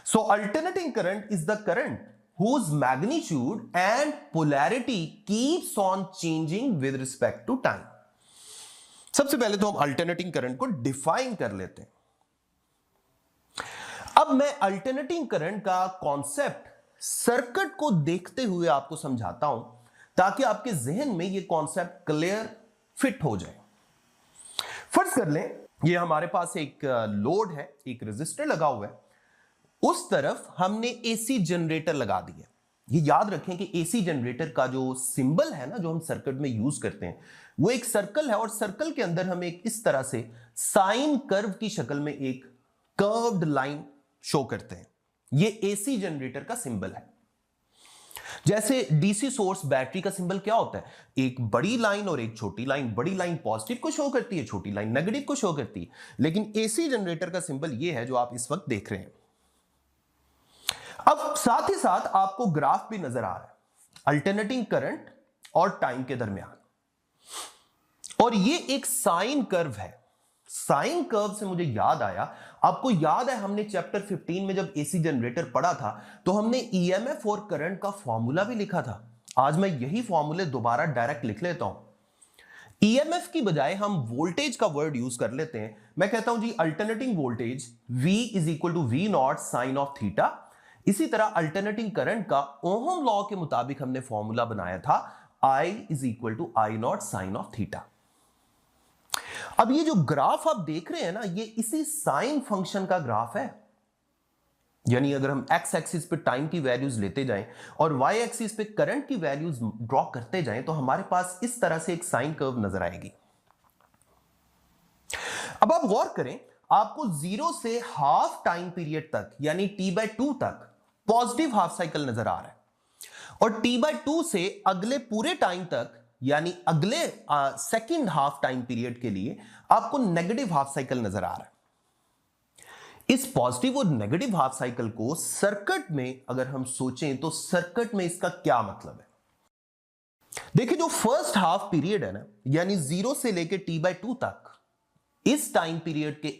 So alternating current is the current whose magnitude and polarity keeps on changing with respect to time. सबसे पहले तो हम alternating current को define कर लेते हैं। अब मैं अल्टरनेटिंग करंट का कॉन्सेप्ट सर्किट को देखते हुए आपको समझाता हूं ताकि आपके जहन में यह कॉन्सेप्ट क्लियर फिट हो जाए। फर्ज कर लें ये हमारे पास एक लोड है, एक रेजिस्टर लगा हुआ है, उस तरफ हमने एसी जनरेटर लगा दिया। ये याद रखें कि एसी जनरेटर का जो सिंबल है ना, जो हम सर्किट में यूज करते हैं, वो एक सर्कल है और सर्कल के अंदर हम एक इस तरह से साइन कर्व की शक्ल में एक कर्व्ड लाइन शो करते हैं। ये एसी जनरेटर का सिंबल है। जैसे डीसी सोर्स बैटरी का सिंबल क्या होता है? एक बड़ी लाइन और एक छोटी लाइन। बड़ी लाइन पॉजिटिव को शो करती है, छोटी लाइन नेगेटिव को शो करती है। लेकिन एसी जनरेटर का सिंबल ये है जो आप इस वक्त देख रहे हैं। अब साथ ही साथ आपको ग्राफ भी नजर आ रहा है अल्टरनेटिंग करंट और टाइम के दरमियान, और ये एक साइन कर्व है। साइन कर्व से मुझे याद आया, आपको याद है हमने चैप्टर 15 में जब एसी जनरेटर पढ़ा था तो हमने ईएमएफ और करंट का फॉर्मूला भी लिखा था। आज मैं यही फॉर्मूले दोबारा डायरेक्ट लिख लेता हूं। ईएमएफ की बजाय हम वोल्टेज का वर्ड यूज कर लेते हैं। मैं कहता हूं जी alternating voltage V is equal to V naught sine of theta. इसी तरह अल्टरनेटिंग करंट का ओहम लॉ के मुताबिक हमने फॉर्मूला बनाया था I is equal to I naught sine of theta. अब ये जो ग्राफ आप देख रहे हैं ना, ये इसी साइन फंक्शन का ग्राफ है। यानी अगर हम एक्स एक्सिस पे टाइम की वैल्यूज लेते जाएं और वाई एक्सिस पे करंट की वैल्यूज ड्रॉ करते जाएं तो हमारे पास इस तरह से एक साइन कर्व नजर आएगी। अब आप गौर करें, आपको 0 से हाफ टाइम पीरियड तक यानी T/2 तक पॉजिटिव हाफ साइकिल नजर आ रहा है, और T/2 से अगले पूरे टाइम तक यानी अगले सेकंड हाफ टाइम पीरियड के लिए आपको नेगेटिव हाफ साइकिल नजर आ रहा है। इस पॉजिटिव और नेगेटिव हाफ साइकिल को सर्किट में अगर हम सोचें तो सर्किट में इसका क्या मतलब है? देखिए, जो फर्स्ट हाफ पीरियड है ना, यानी 0 से लेकर T/2 तक, इस टाइम पीरियड के